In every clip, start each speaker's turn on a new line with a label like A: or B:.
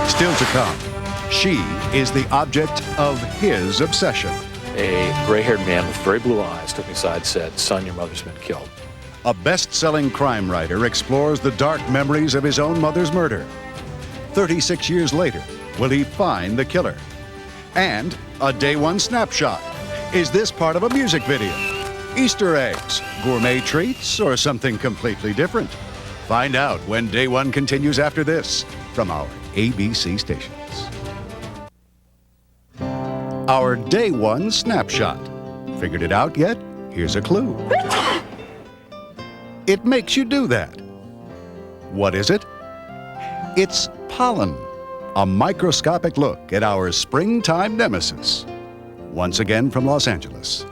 A: Still to come, she is the object of his obsession.
B: A gray-haired man with very blue eyes took me aside and said, "Son, your mother's been killed."
A: A best-selling crime writer explores the dark memories of his own mother's murder. 36 years later, will he find the killer? And a day one snapshot. Is this part of a music video? Easter eggs, gourmet treats, or something completely different? Find out when Day One continues after this from our ABC stations. Our Day One snapshot. Figured it out yet? Here's a clue. It makes you do that. What is it? It's pollen, a microscopic look at our springtime nemesis. Once again from Los Angeles,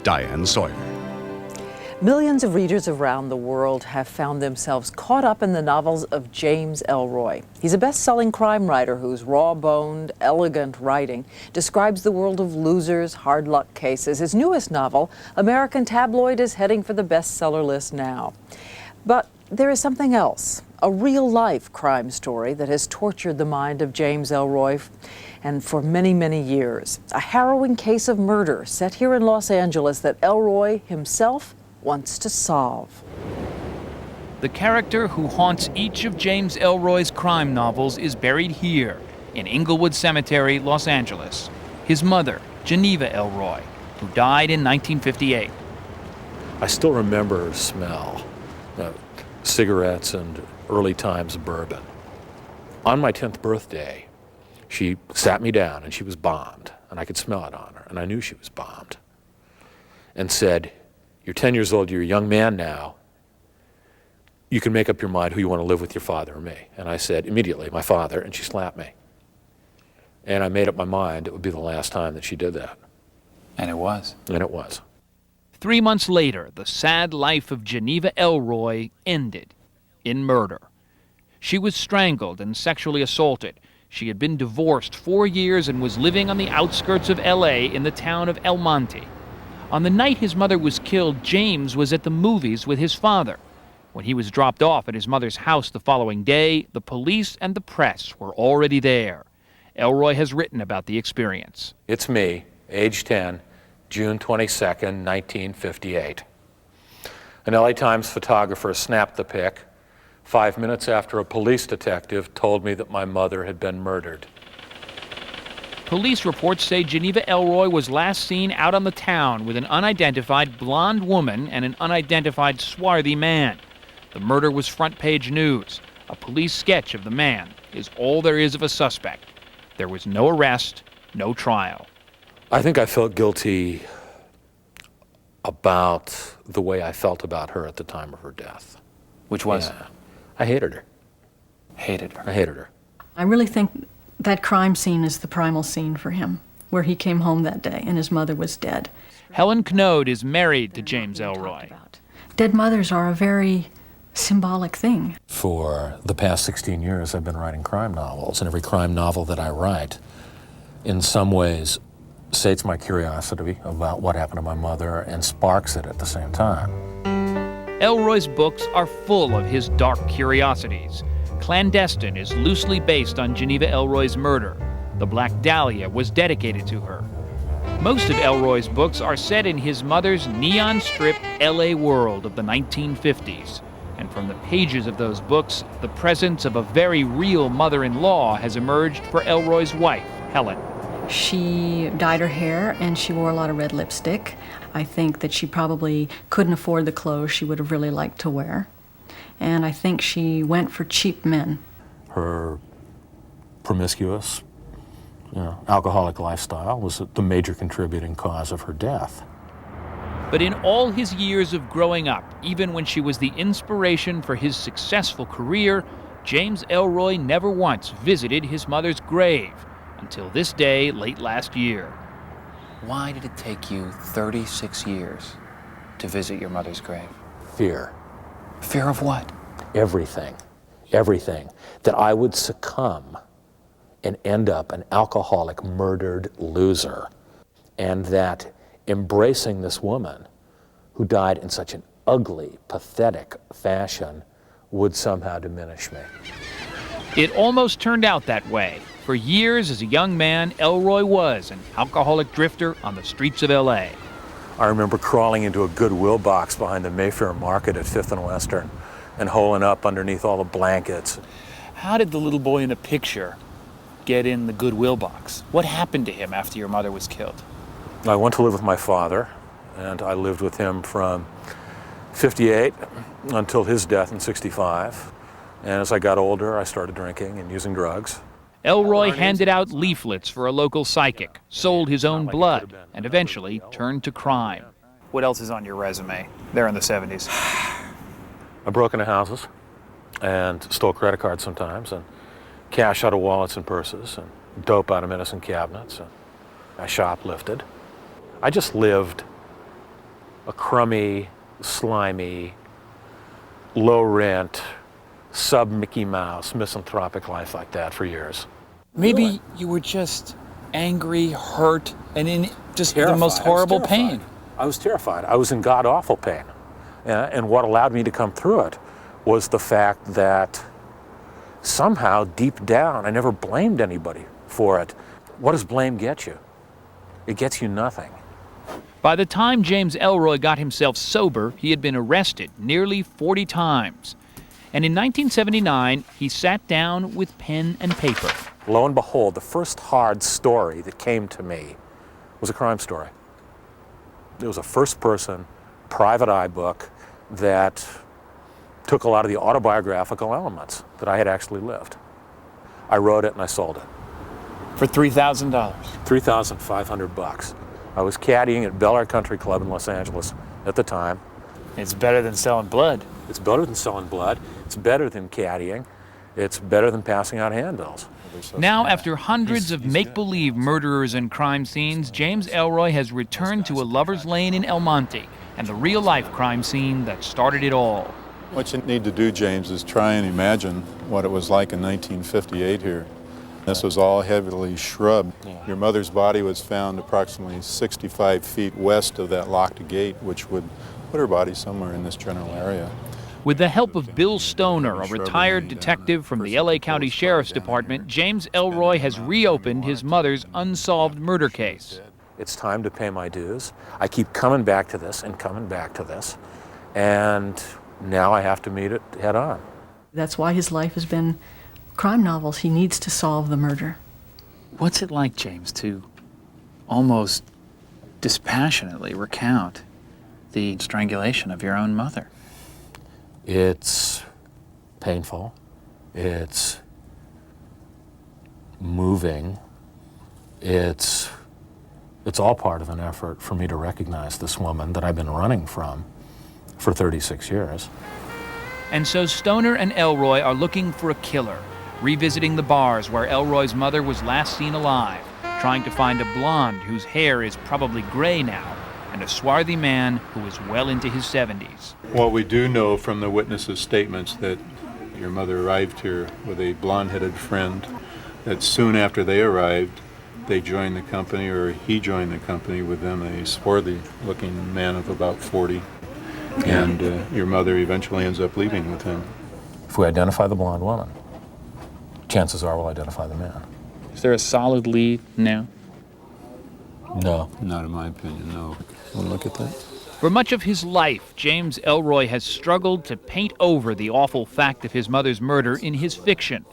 A: Diane Sawyer.
C: Millions of readers around the world have found themselves caught up in the novels of James Elroy. He's a best-selling crime writer whose raw-boned, elegant writing describes the world of losers, hard-luck cases. His newest novel, American Tabloid, is heading for the bestseller list now. But there is something else, a real-life crime story that has tortured the mind of James Elroy and for many, many years. A harrowing case of murder set here in Los Angeles that Elroy himself wants to solve.
D: The character who haunts each of James Elroy's crime novels is buried here in Inglewood Cemetery, Los Angeles. His mother, Geneva Elroy, who died in 1958.
B: I still remember her smell, cigarettes and early times bourbon. On my 10th birthday, she sat me down and she was bombed, and I could smell it on her, and I knew she was bombed, and said, "You're 10 years old, you're a young man now. You can make up your mind who you want to live with, your father or me." And I said, immediately, my father, and she slapped me. And I made up my mind it would be the last time that she did that.
E: And it was.
B: And it was.
D: 3 months later, the sad life of Geneva Elroy ended in murder. She was strangled and sexually assaulted. She had been divorced 4 years and was living on the outskirts of L.A. in the town of El Monte. On the night his mother was killed, James was at the movies with his father. When he was dropped off at his mother's house the following day, the police and the press were already there. Elroy has written about the experience.
B: It's me, age 10, June 22nd, 1958. An LA Times photographer snapped the pic 5 minutes after a police detective told me that my mother had been murdered.
D: Police reports say Geneva Elroy was last seen out on the town with an unidentified blonde woman and an unidentified swarthy man. The murder was front-page news. A police sketch of the man is all there is of a suspect. There was no arrest, no trial.
B: I think I felt guilty about the way I felt about her at the time of her death.
E: Which was?
B: Yeah. I hated her.
E: Hated her.
B: I hated her.
F: I really think that crime scene is the primal scene for him, where he came home that day and his mother was dead.
D: Helen Knode is married to James Elroy.
F: Dead mothers are a very symbolic thing.
B: For the past 16 years, I've been writing crime novels, and every crime novel that I write, in some ways, sates my curiosity about what happened to my mother and sparks it at the same time.
D: Elroy's books are full of his dark curiosities. Clandestine is loosely based on Geneva Elroy's murder. The Black Dahlia was dedicated to her. Most of Elroy's books are set in his mother's neon strip LA world of the 1950s. And from the pages of those books, the presence of a very real mother-in-law has emerged for Elroy's wife, Helen.
F: She dyed her hair and she wore a lot of red lipstick. I think that she probably couldn't afford the clothes she would have really liked to wear. And I think she went for cheap men.
B: Her promiscuous, alcoholic lifestyle was the major contributing cause of her death.
D: But in all his years of growing up, even when she was the inspiration for his successful career, James Elroy never once visited his mother's grave until this day late last year.
E: Why did it take you 36 years to visit your mother's grave?
B: Fear.
E: Fear of what?
B: Everything. Everything. That I would succumb and end up an alcoholic, murdered loser. And that embracing this woman who died in such an ugly, pathetic fashion would somehow diminish me.
D: It almost turned out that way. For years as a young man, Elroy was an alcoholic drifter on the streets of L.A.
B: I remember crawling into a Goodwill box behind the Mayfair Market at 5th and Western and holing up underneath all the blankets.
E: How did the little boy in the picture get in the Goodwill box? What happened to him after your mother was killed?
B: I went to live with my father, and I lived with him from 58 until his death in 65. And as I got older, I started drinking and using drugs.
D: Elroy handed out leaflets for a local psychic, sold his own blood, and eventually turned to crime.
E: What else is on your resume there in the 70s?
B: I broke into houses and stole credit cards sometimes, and cash out of wallets and purses, and dope out of medicine cabinets, and I shoplifted. I just lived a crummy, slimy, low-rent, sub-Mickey Mouse, misanthropic life like that for years.
E: Maybe you were just angry, hurt, and in just
B: Terrified.
E: the most horrible pain.
B: I was terrified. I was in god-awful pain. And what allowed me to come through it was the fact that somehow, deep down, I never blamed anybody for it. What does blame get you? It gets you nothing.
D: By the time James Elroy got himself sober, he had been arrested nearly 40 times. And in 1979, he sat down with pen and paper.
B: Lo and behold, the first hard story that came to me was a crime story. It was a first-person, private eye book that took a lot of the autobiographical elements that I had actually lived. I wrote it and I sold it.
E: For $3,000.
B: $3,500. I was caddying at Bel Air Country Club in Los Angeles at the time.
E: It's better than selling blood.
B: It's better than selling blood. It's better than caddying. It's better than passing out handbills.
D: Now, after hundreds of make-believe murderers and crime scenes, James Elroy has returned to a lover's lane in El Monte and the real-life crime scene that started it all.
G: What you need to do, James, is try and imagine what it was like in 1958 here. This was all heavily shrubbed. Your mother's body was found approximately 65 feet west of that locked gate, which would put her body somewhere in this general area.
D: With the help of Bill Stoner, a retired detective from the LA County Sheriff's Department, James Elroy has reopened his mother's unsolved murder case.
B: It's time to pay my dues. I keep coming back to this and coming back to this, and now I have to meet it head on.
F: That's why his life has been crime novels. He needs to solve the murder.
E: What's it like, James, to almost dispassionately recount the strangulation of your own mother?
B: It's painful. It's moving. It's all part of an effort for me to recognize this woman that I've been running from for 36 years.
D: And so Stoner and Elroy are looking for a killer, revisiting the bars where Elroy's mother was last seen alive, trying to find a blonde whose hair is probably gray now, and a swarthy man who is well into his 70s.
G: What we do know from the witnesses' statements that your mother arrived here with a blonde-headed friend, that soon after they arrived, they joined the company, or he joined the company with them, a swarthy-looking man of about 40. And your mother eventually ends up leaving with him.
B: If we identify the blonde woman, chances are we'll identify the man.
E: Is there a solid lead now?
B: No.
G: Not in my opinion, no. Want to look at that?
D: For much of his life, James Elroy has struggled to paint over the awful fact of his mother's murder in his fiction.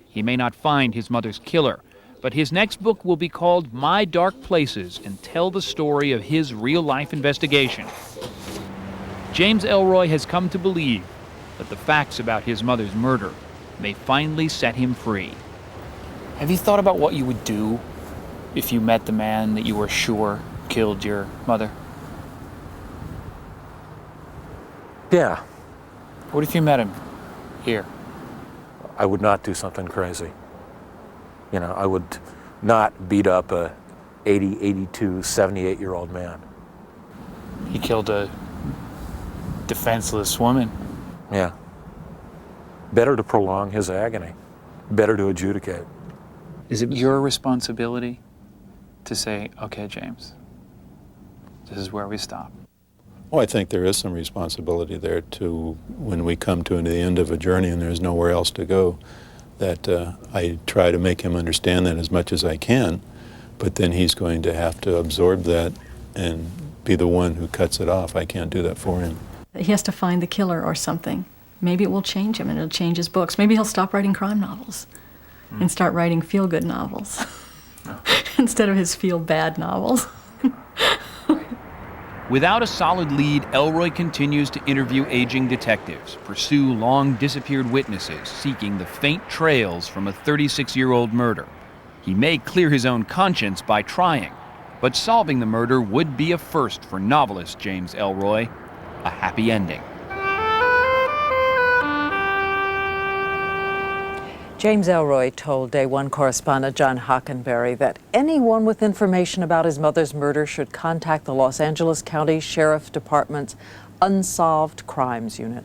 D: He may not find his mother's killer, but his next book will be called My Dark Places and tell the story of his real-life investigation. James Elroy has come to believe that the facts about his mother's murder may finally set him free.
E: Have you thought about what you would do if you met the man that you were sure killed your mother?
B: Yeah.
E: What if you met him here?
B: I would not do something crazy. You know, I would not beat up a 80, 82, 78-year-old man.
E: He killed a defenseless woman.
B: Yeah. Better to prolong his agony. Better to adjudicate.
E: Is it your responsibility to say, okay, James, this is where we stop?
G: Well, I think there is some responsibility there to, when we come to the end of a journey and there's nowhere else to go, that I try to make him understand that as much as I can, but then he's going to have to absorb that and be the one who cuts it off. I can't do that for him.
F: He has to find the killer or something. Maybe it will change him and it'll change his books. Maybe he'll stop writing crime novels and start writing feel-good novels instead of his feel-bad novels.
D: Without a solid lead, Elroy continues to interview aging detectives, pursue long-disappeared witnesses seeking the faint trails from a 36-year-old murder. He may clear his own conscience by trying, but solving the murder would be a first for novelist James Elroy, a happy ending.
C: James Elroy told Day One correspondent John Hockenberry that anyone with information about his mother's murder should contact the Los Angeles County Sheriff Department's Unsolved Crimes Unit.